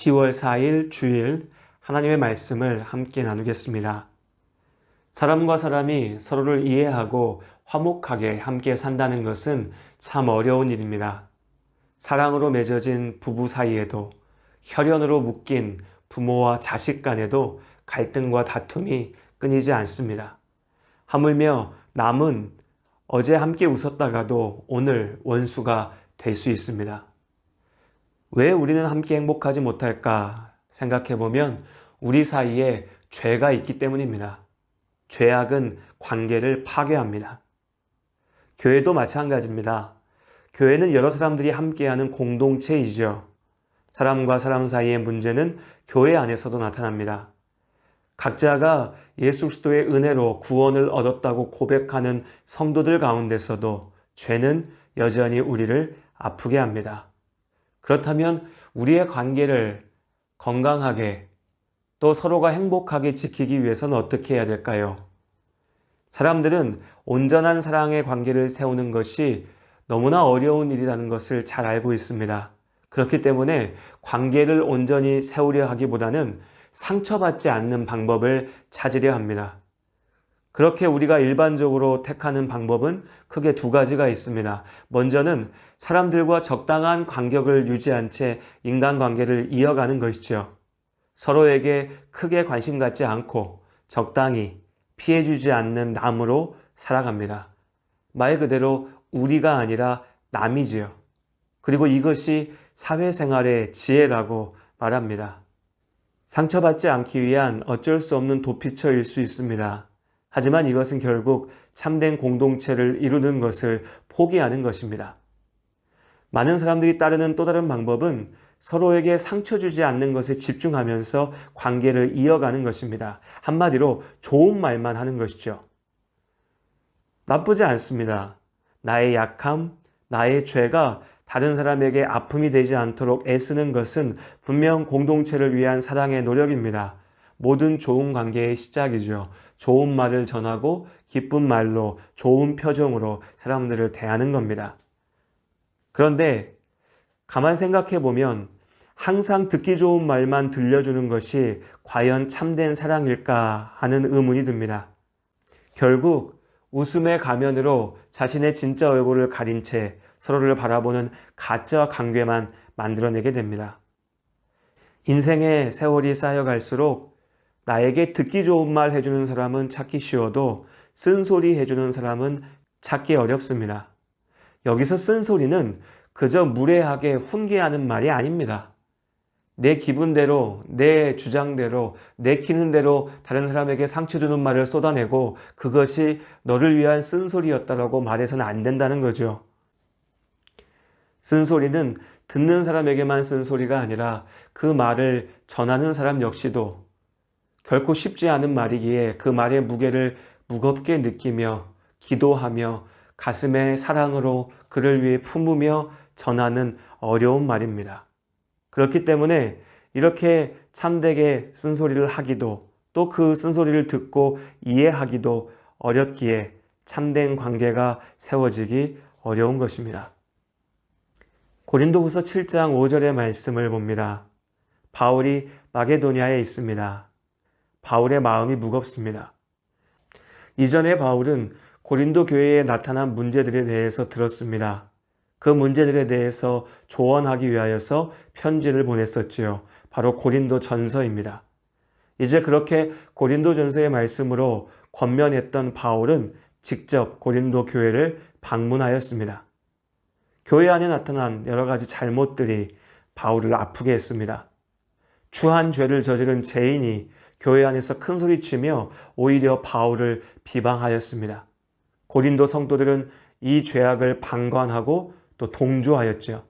10월 4일 주일 하나님의 말씀을 함께 나누겠습니다. 사람과 사람이 서로를 이해하고 화목하게 함께 산다는 것은 참 어려운 일입니다. 사랑으로 맺어진 부부 사이에도, 혈연으로 묶인 부모와 자식 간에도 갈등과 다툼이 끊이지 않습니다. 하물며 남은 어제 함께 웃었다가도 오늘 원수가 될 수 있습니다. 왜 우리는 함께 행복하지 못할까 생각해 보면 우리 사이에 죄가 있기 때문입니다. 죄악은 관계를 파괴합니다. 교회도 마찬가지입니다. 교회는 여러 사람들이 함께하는 공동체이죠. 사람과 사람 사이의 문제는 교회 안에서도 나타납니다. 각자가 예수 그리스도의 은혜로 구원을 얻었다고 고백하는 성도들 가운데서도 죄는 여전히 우리를 아프게 합니다. 그렇다면 우리의 관계를 건강하게 또 서로가 행복하게 지키기 위해서는 어떻게 해야 될까요? 사람들은 온전한 사랑의 관계를 세우는 것이 너무나 어려운 일이라는 것을 잘 알고 있습니다. 그렇기 때문에 관계를 온전히 세우려 하기보다는 상처받지 않는 방법을 찾으려 합니다. 그렇게 우리가 일반적으로 택하는 방법은 크게 두 가지가 있습니다. 먼저는 사람들과 적당한 간격을 유지한 채 인간관계를 이어가는 것이죠. 서로에게 크게 관심 갖지 않고 적당히 피해주지 않는 남으로 살아갑니다. 말 그대로 우리가 아니라 남이지요. 그리고 이것이 사회생활의 지혜라고 말합니다. 상처받지 않기 위한 어쩔 수 없는 도피처일 수 있습니다. 하지만 이것은 결국 참된 공동체를 이루는 것을 포기하는 것입니다. 많은 사람들이 따르는 또 다른 방법은 서로에게 상처 주지 않는 것에 집중하면서 관계를 이어가는 것입니다. 한마디로 좋은 말만 하는 것이죠. 나쁘지 않습니다. 나의 약함, 나의 죄가 다른 사람에게 아픔이 되지 않도록 애쓰는 것은 분명 공동체를 위한 사랑의 노력입니다. 모든 좋은 관계의 시작이죠. 좋은 말을 전하고 기쁜 말로 좋은 표정으로 사람들을 대하는 겁니다. 그런데 가만 생각해 보면 항상 듣기 좋은 말만 들려주는 것이 과연 참된 사랑일까 하는 의문이 듭니다. 결국 웃음의 가면으로 자신의 진짜 얼굴을 가린 채 서로를 바라보는 가짜 관계만 만들어내게 됩니다. 인생의 세월이 쌓여갈수록 나에게 듣기 좋은 말 해주는 사람은 찾기 쉬워도 쓴소리 해주는 사람은 찾기 어렵습니다. 여기서 쓴소리는 그저 무례하게 훈계하는 말이 아닙니다. 내 기분대로, 내 주장대로, 내키는 대로 다른 사람에게 상처 주는 말을 쏟아내고 그것이 너를 위한 쓴소리였다라고 말해서는 안 된다는 거죠. 쓴소리는 듣는 사람에게만 쓴소리가 아니라 그 말을 전하는 사람 역시도 결코 쉽지 않은 말이기에 그 말의 무게를 무겁게 느끼며 기도하며 가슴에 사랑으로 그를 위해 품으며 전하는 어려운 말입니다. 그렇기 때문에 이렇게 참되게 쓴소리를 하기도 또 그 쓴소리를 듣고 이해하기도 어렵기에 참된 관계가 세워지기 어려운 것입니다. 고린도후서 7장 5절의 말씀을 봅니다. 바울이 마게도냐에 있습니다. 바울의 마음이 무겁습니다. 이전에 바울은 고린도 교회에 나타난 문제들에 대해서 들었습니다. 그 문제들에 대해서 조언하기 위하여서 편지를 보냈었지요. 바로 고린도 전서입니다. 이제 그렇게 고린도 전서의 말씀으로 권면했던 바울은 직접 고린도 교회를 방문하였습니다. 교회 안에 나타난 여러 가지 잘못들이 바울을 아프게 했습니다. 추한 죄를 저지른 죄인이 교회 안에서 큰 소리치며 오히려 바울을 비방하였습니다. 고린도 성도들은 이 죄악을 방관하고 또 동조하였죠.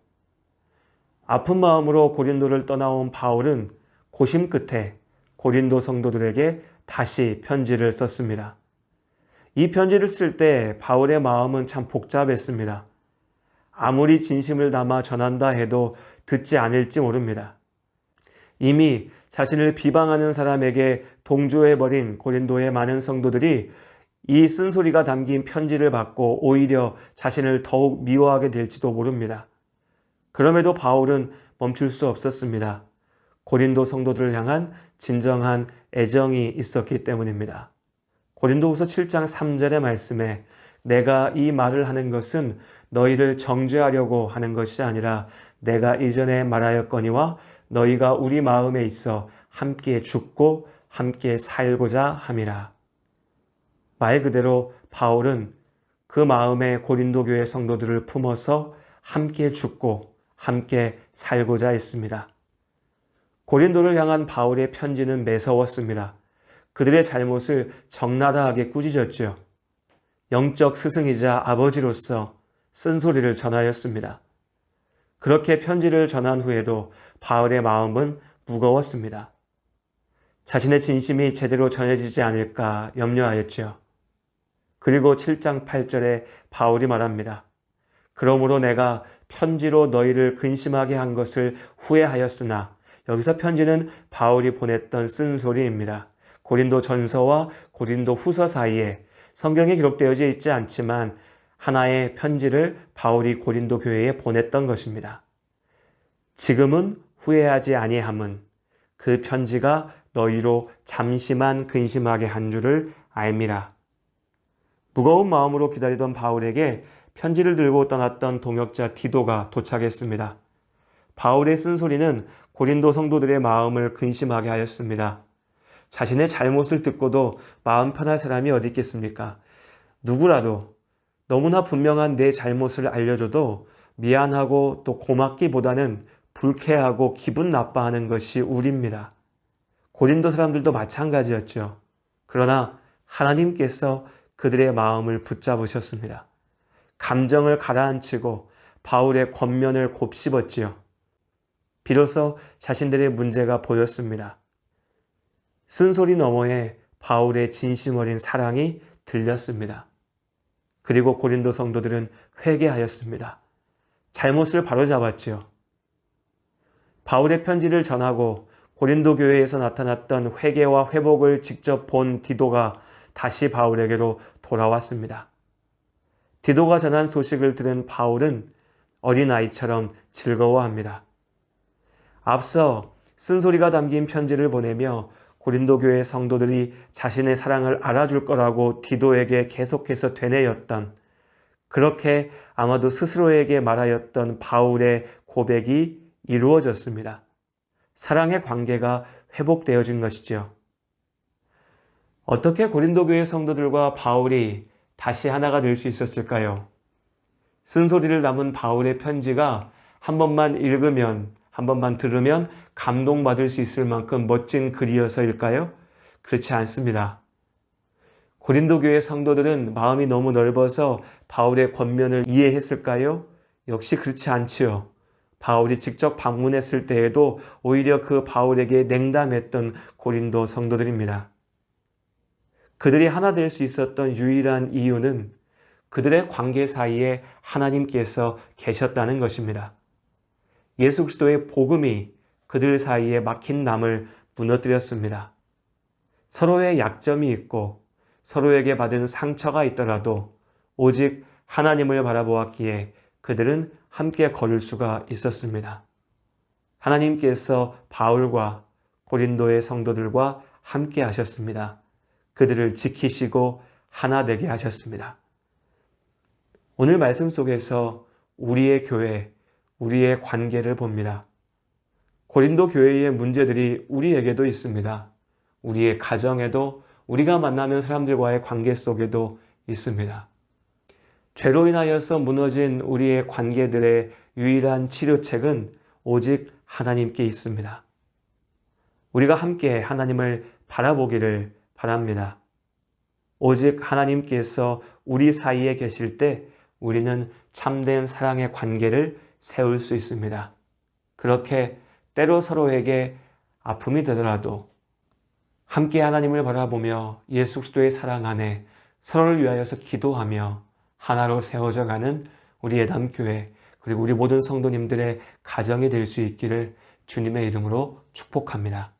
아픈 마음으로 고린도를 떠나온 바울은 고심 끝에 고린도 성도들에게 다시 편지를 썼습니다. 이 편지를 쓸 때 바울의 마음은 참 복잡했습니다. 아무리 진심을 담아 전한다 해도 듣지 않을지 모릅니다. 이미 자신을 비방하는 사람에게 동조해버린 고린도의 많은 성도들이 이 쓴소리가 담긴 편지를 받고 오히려 자신을 더욱 미워하게 될지도 모릅니다. 그럼에도 바울은 멈출 수 없었습니다. 고린도 성도들을 향한 진정한 애정이 있었기 때문입니다. 고린도후서 7장 3절의 말씀에 내가 이 말을 하는 것은 너희를 정죄하려고 하는 것이 아니라 내가 이전에 말하였거니와 너희가 우리 마음에 있어 함께 죽고 함께 살고자 함이라. 말 그대로 바울은 그 마음에 고린도 교회 성도들을 품어서 함께 죽고 함께 살고자 했습니다. 고린도를 향한 바울의 편지는 매서웠습니다. 그들의 잘못을 적나라하게 꾸짖었죠. 영적 스승이자 아버지로서 쓴소리를 전하였습니다. 그렇게 편지를 전한 후에도 바울의 마음은 무거웠습니다. 자신의 진심이 제대로 전해지지 않을까 염려하였죠. 그리고 7장 8절에 바울이 말합니다. 그러므로 내가 편지로 너희를 근심하게 한 것을 후회하였으나, 여기서 편지는 바울이 보냈던 쓴소리입니다. 고린도 전서와 고린도 후서 사이에 성경에 기록되어져 있지 않지만 하나의 편지를 바울이 고린도 교회에 보냈던 것입니다. 지금은 후회하지 아니함은 그 편지가 너희로 잠시만 근심하게 한 줄을 알미라. 무거운 마음으로 기다리던 바울에게 편지를 들고 떠났던 동역자 디도가 도착했습니다. 바울의 쓴소리는 고린도 성도들의 마음을 근심하게 하였습니다. 자신의 잘못을 듣고도 마음 편할 사람이 어디 있겠습니까? 누구라도 너무나 분명한 내 잘못을 알려줘도 미안하고 또 고맙기보다는 불쾌하고 기분 나빠하는 것이 우리입니다. 고린도 사람들도 마찬가지였죠. 그러나 하나님께서 그들의 마음을 붙잡으셨습니다. 감정을 가라앉히고 바울의 권면을 곱씹었지요. 비로소 자신들의 문제가 보였습니다. 쓴소리 너머에 바울의 진심 어린 사랑이 들렸습니다. 그리고 고린도 성도들은 회개하였습니다. 잘못을 바로잡았지요. 바울의 편지를 전하고 고린도 교회에서 나타났던 회개와 회복을 직접 본 디도가 다시 바울에게로 돌아왔습니다. 디도가 전한 소식을 들은 바울은 어린아이처럼 즐거워합니다. 앞서 쓴소리가 담긴 편지를 보내며 고린도 교회 성도들이 자신의 사랑을 알아줄 거라고 디도에게 계속해서 되뇌었던, 그렇게 아마도 스스로에게 말하였던 바울의 고백이 이루어졌습니다. 사랑의 관계가 회복되어진 것이죠. 어떻게 고린도 교회 성도들과 바울이 다시 하나가 될 수 있었을까요? 쓴소리를 담은 바울의 편지가 한 번만 읽으면, 한 번만 들으면 감동받을 수 있을 만큼 멋진 글이어서일까요? 그렇지 않습니다. 고린도 교회 성도들은 마음이 너무 넓어서 바울의 권면을 이해했을까요? 역시 그렇지 않지요. 바울이 직접 방문했을 때에도 오히려 그 바울에게 냉담했던 고린도 성도들입니다. 그들이 하나 될 수 있었던 유일한 이유는 그들의 관계 사이에 하나님께서 계셨다는 것입니다. 예수 그리스도의 복음이 그들 사이에 막힌 담을 무너뜨렸습니다. 서로의 약점이 있고 서로에게 받은 상처가 있더라도 오직 하나님을 바라보았기에 그들은 함께 걸을 수가 있었습니다. 하나님께서 바울과 고린도의 성도들과 함께 하셨습니다. 그들을 지키시고 하나 되게 하셨습니다. 오늘 말씀 속에서 우리의 교회, 우리의 관계를 봅니다. 고린도 교회의 문제들이 우리에게도 있습니다. 우리의 가정에도, 우리가 만나는 사람들과의 관계 속에도 있습니다. 죄로 인하여서 무너진 우리의 관계들의 유일한 치료책은 오직 하나님께 있습니다. 우리가 함께 하나님을 바라보기를 바랍니다. 오직 하나님께서 우리 사이에 계실 때 우리는 참된 사랑의 관계를 세울 수 있습니다. 그렇게 때로 서로에게 아픔이 되더라도 함께 하나님을 바라보며 예수 그리스도의 사랑 안에 서로를 위하여서 기도하며 하나로 세워져 가는 우리 예담교회, 그리고 우리 모든 성도님들의 가정이 될 수 있기를 주님의 이름으로 축복합니다.